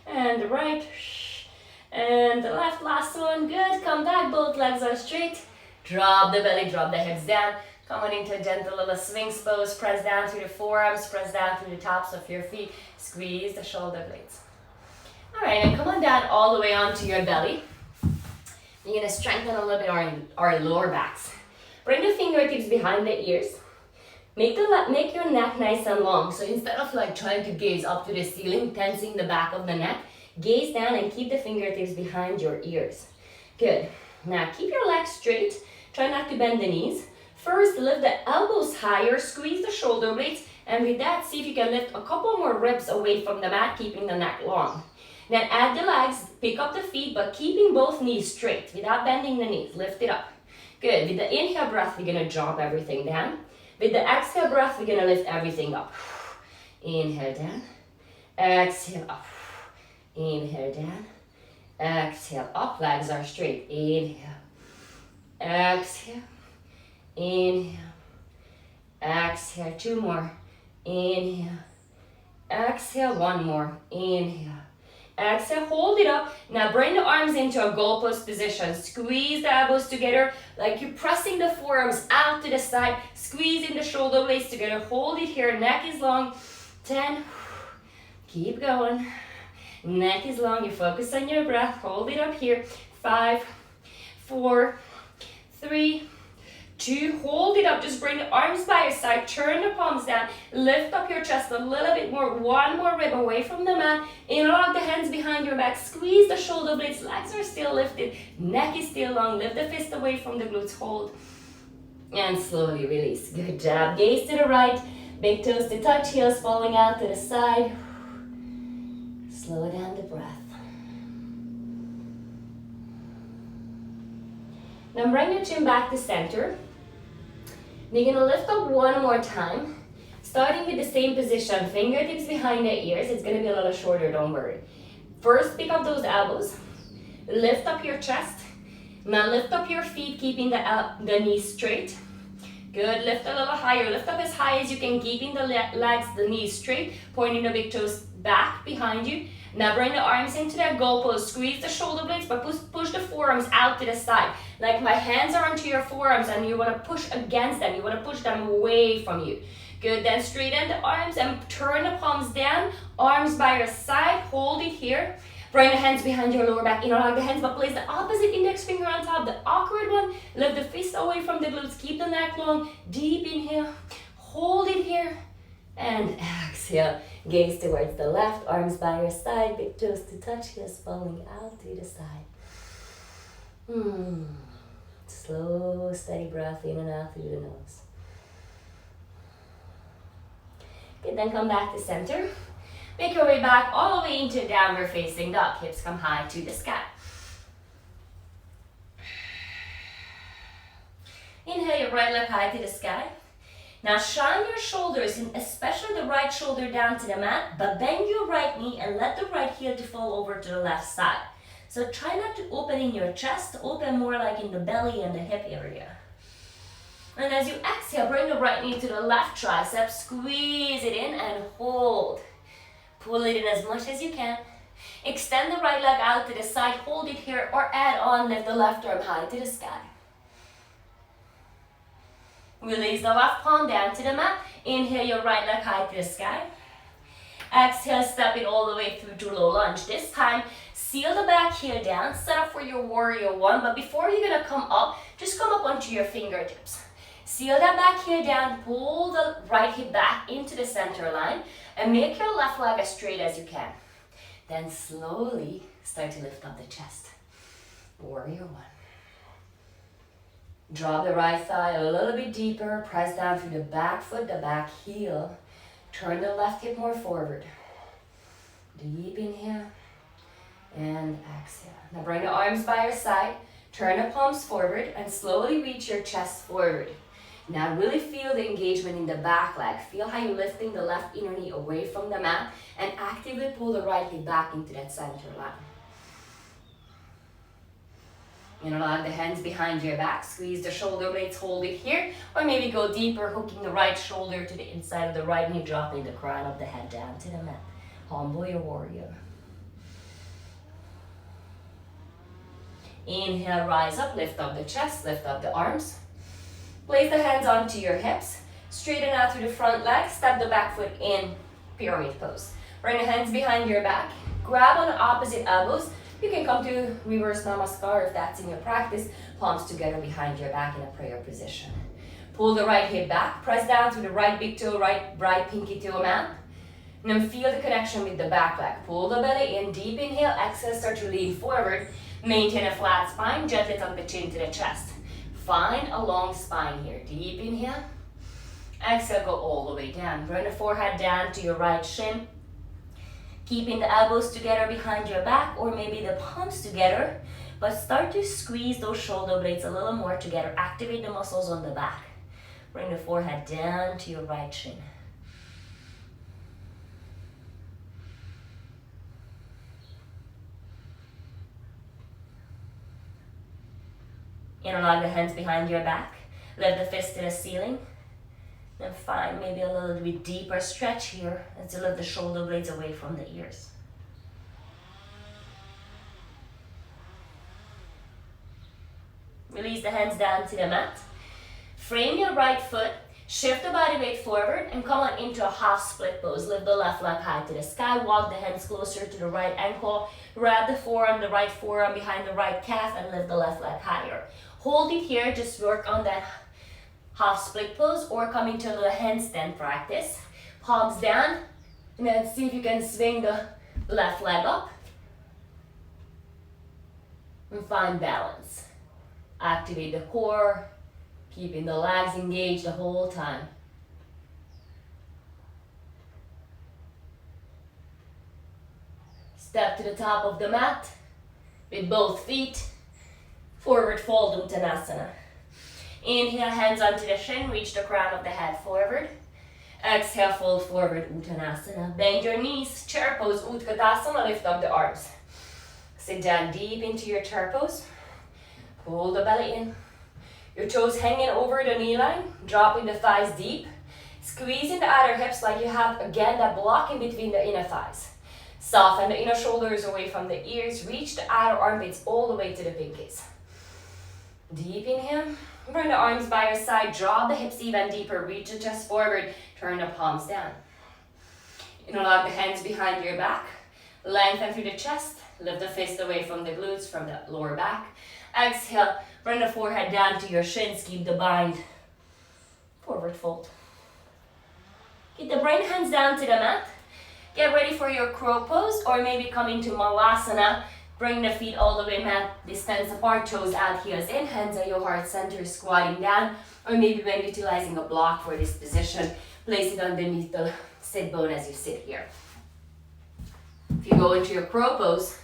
and the right, and the left. Last one, good. Come back, both legs are straight. Drop the belly, drop the hips down. Come on into a gentle little Sphinx pose. Press down through the forearms, press down through the tops of your feet. Squeeze the shoulder blades. All right, and come on down all the way onto your belly. You're gonna strengthen a little bit our lower backs. Bring the fingertips behind the ears. Make your neck nice and long. So instead of like trying to gaze up to the ceiling, tensing the back of the neck, gaze down and keep the fingertips behind your ears. Good. Now keep your legs straight. Try not to bend the knees. First, lift the elbows higher, squeeze the shoulder blades, and with that, see if you can lift a couple more ribs away from the mat, keeping the neck long. Then add the legs, pick up the feet, but keeping both knees straight without bending the knees. Lift it up. Good. With the inhale breath, we're gonna drop everything down. With the exhale breath, we're gonna lift everything up. Inhale down, exhale up. Inhale down, exhale up. Legs are straight. Inhale, exhale. Inhale, exhale, 2 more, inhale, exhale, 1 more, inhale, exhale, hold it up. Now bring the arms into a goalpost position. Squeeze the elbows together like you're pressing the forearms out to the side, squeezing the shoulder blades together. Hold it here, neck is long, 10, keep going, neck is long, you focus on your breath, hold it up here, 5, 4, 3, 2, hold it up, just bring the arms by your side, turn the palms down, lift up your chest a little bit more, 1 more rib away from the mat, interlock the hands behind your back, squeeze the shoulder blades, legs are still lifted, neck is still long, lift the fist away from the glutes, hold, and slowly release. Good job, gaze to the right, big toes to touch, heels falling out to the side, slow down the breath. Then bring your chin back to center. You're gonna lift up one more time, starting with the same position, fingertips behind the ears. It's gonna be a little shorter, don't worry. First, pick up those elbows, lift up your chest. Now lift up your feet, keeping the knees straight. Good, lift a little higher. Lift up as high as you can, keeping the legs, the knees straight, pointing the big toes back behind you. Now bring the arms into that goal pose. Squeeze the shoulder blades, but push the forearms out to the side. Like my hands are onto your forearms and you want to push against them. You want to push them away from you. Good, then straighten the arms and turn the palms down. Arms by your side, hold it here. Bring the hands behind your lower back, interlock the hands, but place the opposite index finger on top, the awkward one. Lift the fist away from the glutes, keep the neck long. Deep inhale, hold it here, and exhale. Gaze towards the left, arms by your side, big toes to touch, heels falling out to the side. Slow, steady breath in and out through the nose. Good, then come back to center. Make your way back all the way into downward facing dog. Hips come high to the sky. Inhale your right leg high to the sky. Now shine your shoulders, and especially the right shoulder down to the mat, but bend your right knee and let the right heel to fall over to the left side. So try not to open in your chest, open more like in the belly and the hip area. And as you exhale, bring the right knee to the left tricep, squeeze it in and hold. Pull it in as much as you can. Extend the right leg out to the side, hold it here, or add on, lift the left arm high to the sky. Release the left palm down to the mat. Inhale your right leg high to the sky. Exhale, step it all the way through to low lunge. This time, seal the back heel down, set up for your warrior one, but before you're gonna come up, just come up onto your fingertips. Seal that back heel down, pull the right hip back into the center line, and make your left leg as straight as you can. Then slowly start to lift up the chest. Warrior one. Drop the right thigh a little bit deeper, press down through the back foot, the back heel. Turn the left hip more forward. Deep inhale and exhale. Now bring the arms by your side, turn the palms forward and slowly reach your chest forward. Now really feel the engagement in the back leg. Feel how you're lifting the left inner knee away from the mat and actively pull the right hip back into that center line. Interlock the hands behind your back, squeeze the shoulder blades, hold it here, or maybe go deeper, hooking the right shoulder to the inside of the right knee, dropping the crown of the head down to the mat. Humble your warrior. Inhale, rise up, lift up the chest, lift up the arms. Place the hands onto your hips, straighten out through the front leg, step the back foot in, pyramid pose. Bring the hands behind your back, grab on the opposite elbows. You can come to reverse namaskar if that's in your practice, palms together behind your back in a prayer position. Pull the right hip back, press down through the right big toe, right pinky toe mat. And then feel the connection with the back leg. Pull the belly in, deep inhale, exhale, start to lean forward. Maintain a flat spine, gently tuck the chin to the chest. Find a long spine here. Deep inhale. Exhale, go all the way down. Bring the forehead down to your right shin. Keeping the elbows together behind your back or maybe the palms together. But start to squeeze those shoulder blades a little more together. Activate the muscles on the back. Bring the forehead down to your right shin. Interlock the hands behind your back. Lift the fist to the ceiling. Then find maybe a little bit deeper stretch here and to lift the shoulder blades away from the ears. Release the hands down to the mat. Frame your right foot. Shift the body weight forward and come on into a half split pose. Lift the left leg high to the sky. Walk the hands closer to the right ankle. Wrap the forearm, the right forearm behind the right calf and lift the left leg higher. Hold it here. Just work on that half split pose or coming to a little handstand practice. Palms down and then see if you can swing the left leg up. And find balance. Activate the core. Keeping the legs engaged the whole time. Step to the top of the mat with both feet. Forward fold, Uttanasana. Inhale, hands onto the shin, reach the crown of the head forward. Exhale, fold forward, Uttanasana. Bend your knees, chair pose, Utkatasana, lift up the arms. Sit down deep into your chair pose. Pull the belly in. Your toes hanging over the knee line, dropping the thighs deep. Squeezing the outer hips like you have, again, that block in between the inner thighs. Soften the inner shoulders away from the ears. Reach the outer armpits all the way to the pinkies. Deep inhale. Bring the arms by your side. Draw the hips even deeper. Reach the chest forward. Turn the palms down. Interlock the hands behind your back. Lengthen through the chest. Lift the fist away from the glutes, from the lower back. Exhale. Bring the forehead down to your shins. Keep the bind. Forward fold. Get the right hands down to the mat. Get ready for your crow pose, or maybe come into Malasana. Bring the feet all the way mat distance apart, toes out, heels in, hands at your heart center, squatting down. Or maybe when utilizing a block for this position, place it underneath the sit bone as you sit here. If you go into your crow pose,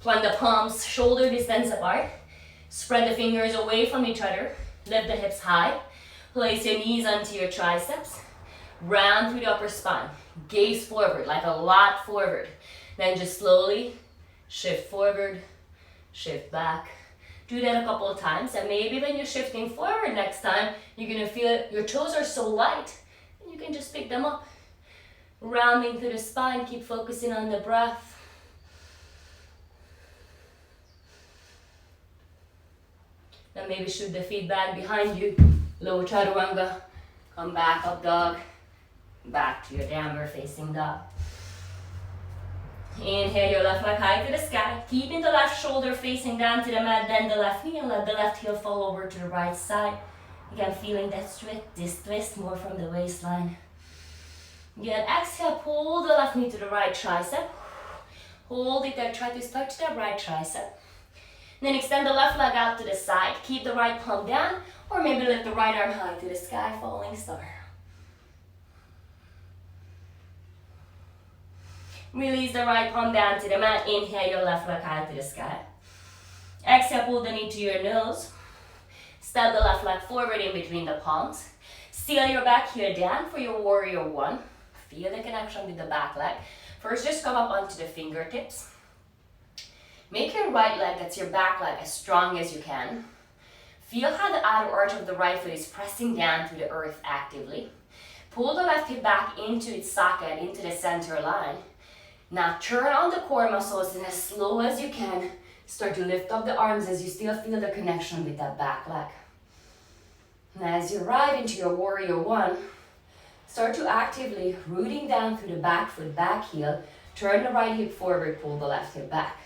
plant the palms shoulder distance apart. Spread the fingers away from each other. Lift the hips high. Place your knees onto your triceps. Round through the upper spine. Gaze forward, like a lot forward. Then just slowly shift forward, shift back. Do that a couple of times, and maybe when you're shifting forward next time, you're gonna feel it, your toes are so light, and you can just pick them up. Rounding through the spine, keep focusing on the breath. Then maybe shoot the feet back behind you. Low chaturanga. Come back, up dog. Back to your downward facing dog. Inhale your left leg high to the sky. Keeping the left shoulder facing down to the mat, then the left knee, and let the left heel fall over to the right side. Again, feeling this twist more from the waistline. Again, exhale, pull the left knee to the right tricep. Hold it there, try to touch that right tricep. Then extend the left leg out to the side. Keep the right palm down, or maybe lift the right arm high to the sky, falling star. Release the right palm down to the mat. Inhale your left leg high to the sky. Exhale, pull the knee to your nose. Step the left leg forward in between the palms. Seal your back heel down for your warrior one. Feel the connection with the back leg. First, just come up onto the fingertips. Make your right leg, that's your back leg, as strong as you can. Feel how the outer arch of the right foot is pressing down to the earth actively. Pull the left hip back into its socket, into the center line. Now turn on the core muscles, and as slow as you can, start to lift up the arms as you still feel the connection with that back leg. Now as you arrive into your warrior one, start to actively rooting down through the back foot, back heel. Turn the right hip forward, pull the left hip back.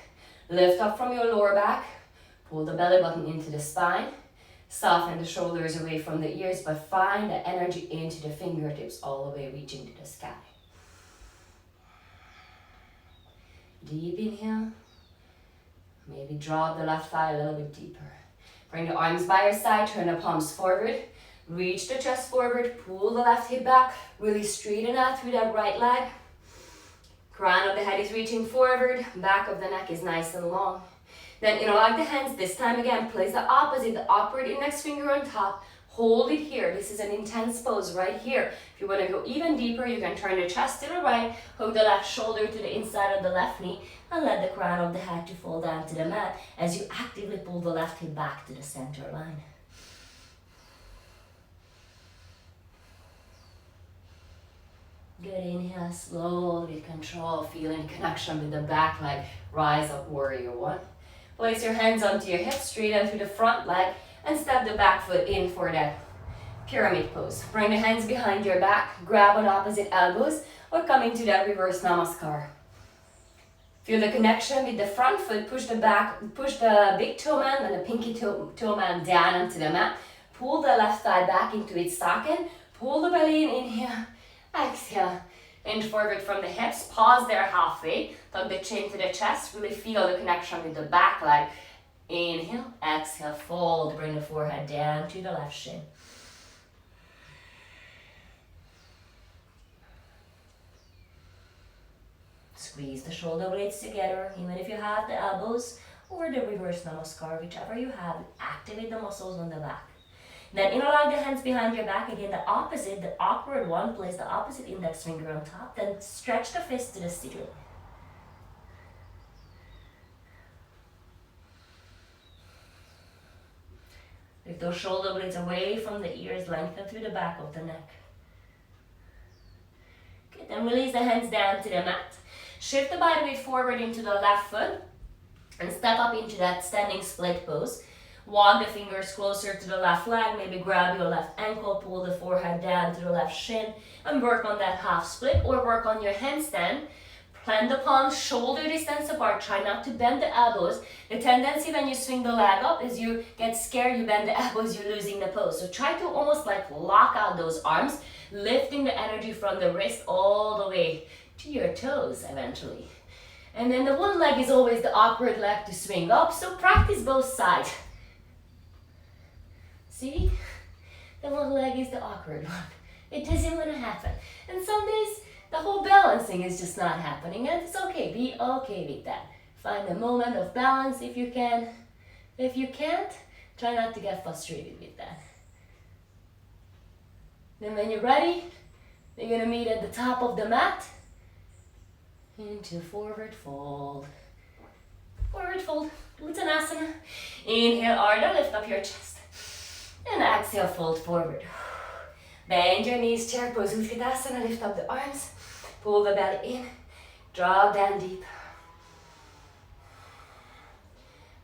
Lift up from your lower back, pull the belly button into the spine. Soften the shoulders away from the ears, but find the energy into the fingertips all the way reaching to the sky. Deep inhale. Maybe drop the left thigh a little bit deeper. Bring the arms by your side, turn the palms forward. Reach the chest forward, pull the left hip back. Really straighten out through that right leg. Crown of the head is reaching forward. Back of the neck is nice and long. Then interlock the hands. This time again, place the opposite, the upward index finger on top. Hold it here. This is an intense pose right here. If you want to go even deeper, you can turn the chest to the right, hook the left shoulder to the inside of the left knee, and let the crown of the head to fall down to the mat as you actively pull the left hip back to the center line. Good inhale, slowly with control, feeling connection with the back leg. Rise up, warrior one. Place your hands onto your hips, straighten through the front leg, and step the back foot in for that pyramid pose. Bring the hands behind your back, grab on opposite elbows, or come into that reverse namaskar. Feel the connection with the front foot, push the big toe man and the pinky toe man down onto the mat. Pull the left thigh back into its socket, pull the belly in, inhale, exhale. Inch forward from the hips, pause there halfway, tuck the chin to the chest, really feel the connection with the back leg. Inhale, exhale, fold, bring the forehead down to the left shin. Squeeze the shoulder blades together, even if you have the elbows or the reverse namaskar, whichever you have. Activate the muscles on the back. Then interlock the hands behind your back. Again, the opposite, the awkward one, place the opposite index finger on top. Then stretch the fist to the ceiling. Lift those shoulder blades away from the ears, lengthen through the back of the neck. Okay, then release the hands down to the mat. Shift the body weight forward into the left foot and step up into that standing split pose. Walk the fingers closer to the left leg, maybe grab your left ankle, pull the forehead down to the left shin, and work on that half split, or work on your handstand. Plant the palms shoulder distance apart. Try not to bend the elbows. The tendency when you swing the leg up is you get scared, you bend the elbows, you're losing the pose. So try to almost like lock out those arms, lifting the energy from the wrist all the way to your toes eventually. And then the one leg is always the awkward leg to swing up, so practice both sides. See? The one leg is the awkward one. It doesn't want to happen. And some days, the whole balancing is just not happening, and it's okay. Be okay with that. Find a moment of balance if you can. If you can't, try not to get frustrated with that. Then when you're ready, you're going to meet at the top of the mat. Into forward fold. Forward fold. Uttanasana. Inhale, Ardha, lift up your chest. And exhale, fold forward. Bend your knees, chair pose, Utkatasana, lift up the arms. Pull the belly in, drop down deep.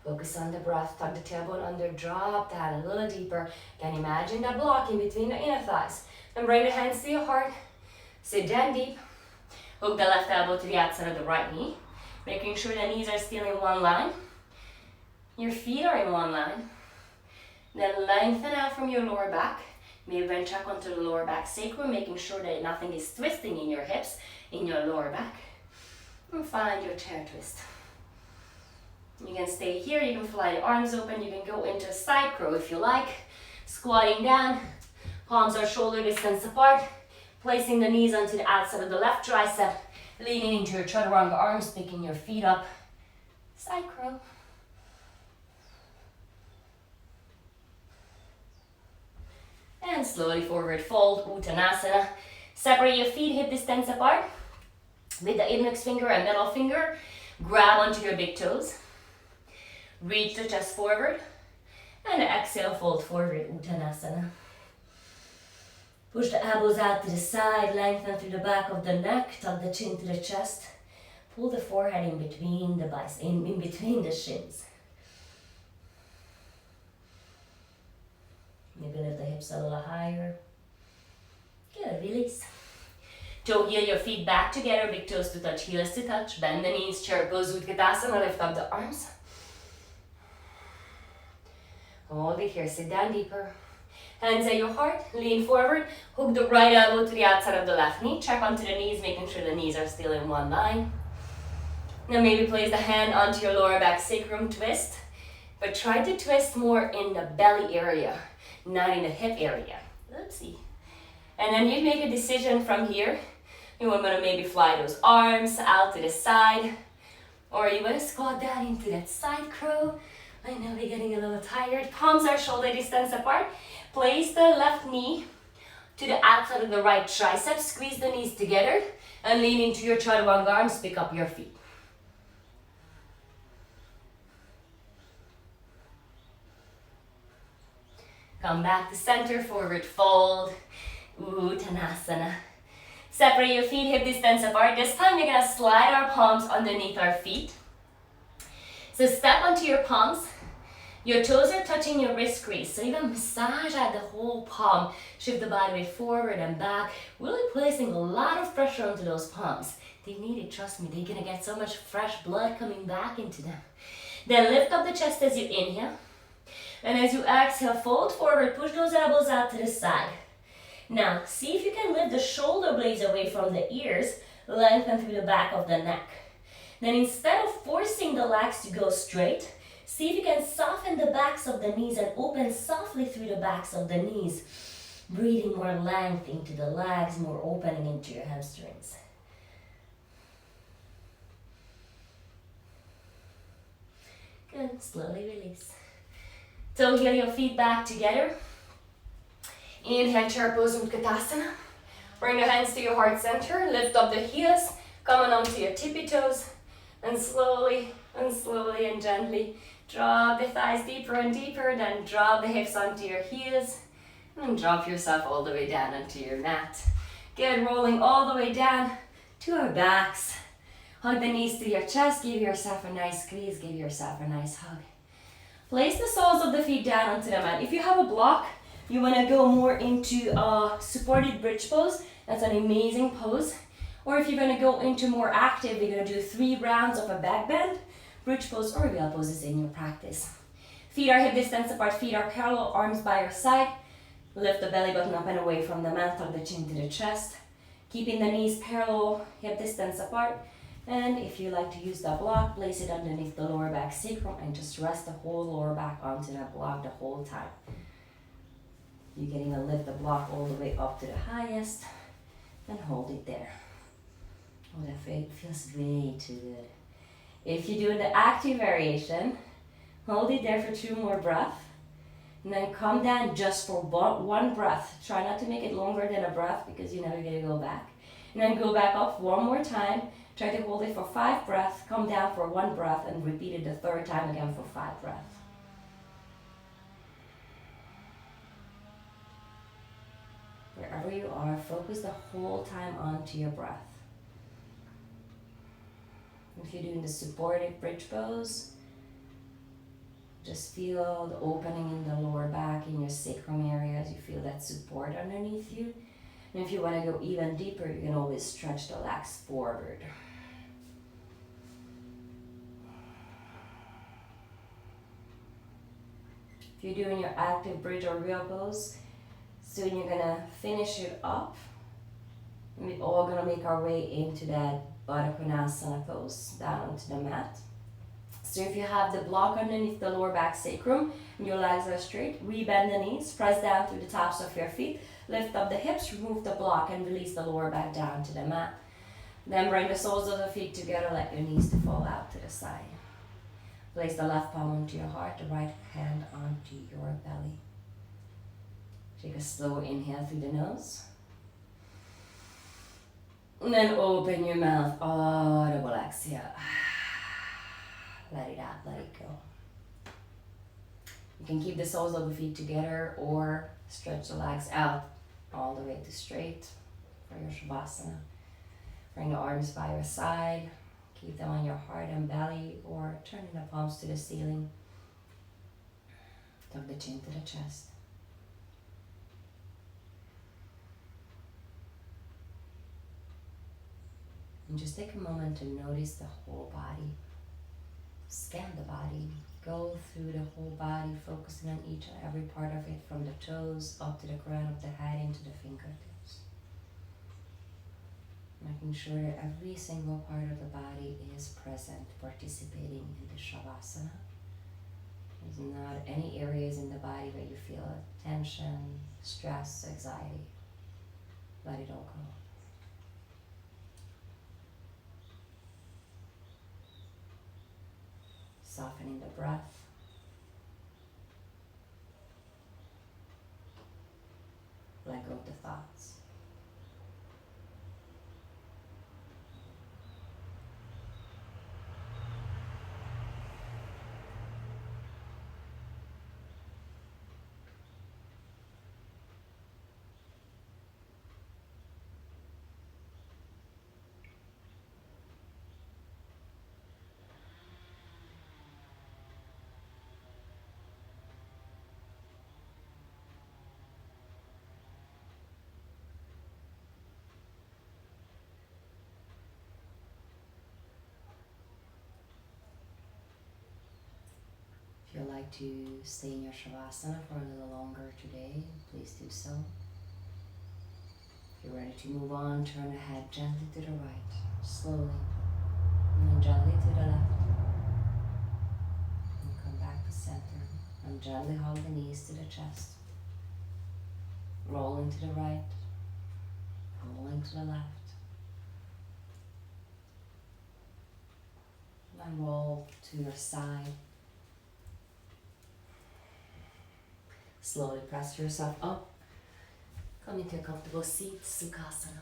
Focus on the breath, tuck the tailbone under, drop down a little deeper. Can imagine that block in between the inner thighs. Then bring the hands to your heart, sit down deep. Hook the left elbow to the outside of the right knee, making sure the knees are still in one line. Your feet are in one line. Then lengthen out from your lower back. Maybe then check onto the lower back sacrum, making sure that nothing is twisting in your hips, in your lower back. And find your chair twist. You can stay here, you can fly the arms open, you can go into a side crow if you like. Squatting down, palms are shoulder distance apart. Placing the knees onto the outside of the left tricep. Leaning into your chaturanga arms, picking your feet up. Side crow. And slowly forward fold, Uttanasana. Separate your feet hip distance apart. With the index finger and middle finger, grab onto your big toes. Reach the chest forward. And exhale, fold forward, Uttanasana. Push the elbows out to the side, lengthen through the back of the neck, tuck the chin to the chest. Pull the forehead in between the biceps, in between the shins. Maybe lift the hips a little higher. Good, release. Toe heel your feet back together, big toes to touch, heels to touch. Bend the knees, chair pose, Utkatasana, lift up the arms. Hold it here, sit down deeper. Hands at your heart, lean forward, hook the right elbow to the outside of the left knee. Check onto the knees, making sure the knees are still in one line. Now maybe place the hand onto your lower back sacrum, twist. But try to twist more in the belly area, not in the hip area. Oopsie. And then you make a decision from here. You want to maybe fly those arms out to the side. Or you want to squat down into that side crow. I know we're getting a little tired. Palms are shoulder distance apart. Place the left knee to the outside of the right tricep. Squeeze the knees together and lean into your chaturanga arms. Pick up your feet. Come back to center, forward fold, Uttanasana. Separate your feet hip distance apart. This time we're gonna slide our palms underneath our feet. So step onto your palms. Your toes are touching your wrist crease, so you're gonna massage out the whole palm. Shift the body weight forward and back, really placing a lot of pressure onto those palms. They need it, trust me, they're gonna get so much fresh blood coming back into them. Then lift up the chest as you inhale. And as you exhale, fold forward, push those elbows out to the side. Now, see if you can lift the shoulder blades away from the ears, lengthen through the back of the neck. Then instead of forcing the legs to go straight, see if you can soften the backs of the knees and open softly through the backs of the knees. Breathing more length into the legs, more opening into your hamstrings. Good. Slowly release. So heel your feet back together. Inhale, chair pose Utkatasana. Bring the hands to your heart center. Lift up the heels, coming onto your tippy toes. And slowly and gently drop the thighs deeper and deeper. Then drop the hips onto your heels. And drop yourself all the way down onto your mat. Good, rolling all the way down to our backs. Hug the knees to your chest. Give yourself a nice squeeze. Give yourself a nice hug. Place the soles of the feet down onto the mat. If you have a block, you want to go more into a supported bridge pose. That's an amazing pose. Or if you're going to go into more active, we're going to do 3 rounds of a back bend, bridge pose, or wheel poses in your practice. Feet are hip distance apart, feet are parallel, arms by your side. Lift the belly button up and away from the mat, tuck the chin to the chest. Keeping the knees parallel, hip distance apart. And if you like to use the block, place it underneath the lower back sacrum and just rest the whole lower back onto that block the whole time. You can even lift the block all the way up to the highest and hold it there. Oh, that feels way too good. If you do the active variation, hold it there for 2 more breaths. And then come down just for one breath. Try not to make it longer than a breath because you're never going to go back. And then go back up 1 more time. Try to hold it for 5 breaths. Come down for 1 breath and repeat it the 3rd time again for 5 breaths. Wherever you are, focus the whole time onto your breath. If you're doing the supported bridge pose, just feel the opening in the lower back, in your sacrum areas. You feel that support underneath you. And if you want to go even deeper, you can always stretch the legs forward. If you're doing your active bridge or wheel pose, soon you're gonna finish it up. And we're all gonna make our way into that Baddha Konasana pose down onto the mat. So if you have the block underneath the lower back sacrum and your legs are straight, re-bend the knees, press down through the tops of your feet, lift up the hips, remove the block and release the lower back down to the mat. Then bring the soles of the feet together, let your knees to fall out to the side. Place the left palm onto your heart, the right hand onto your belly. Take a slow inhale through the nose. And then open your mouth, audible exhale. Let it out, let it go. You can keep the soles of the feet together or stretch the legs out all the way to straight for your Shavasana. Bring the arms by your side. Keep them on your heart and belly or turning the palms to the ceiling. Tuck the chin to the chest. And just take a moment to notice the whole body. Scan the body. Go through the whole body, focusing on each and every part of it, from the toes up to the crown of the head into the fingertips. Making sure that every single part of the body is present, participating in the Shavasana. There's not any areas in the body where you feel tension, stress, anxiety. Let it all go. Softening the breath. Let go of the thoughts. If you'd like to stay in your Shavasana for a little longer today, please do so. If you're ready to move on, turn the head gently to the right, slowly, and then gently to the left. And come back to center, and gently hug the knees to the chest. Rolling to the right, rolling to the left. And roll to your side. Slowly press yourself up. Come into a comfortable seat, Sukhasana.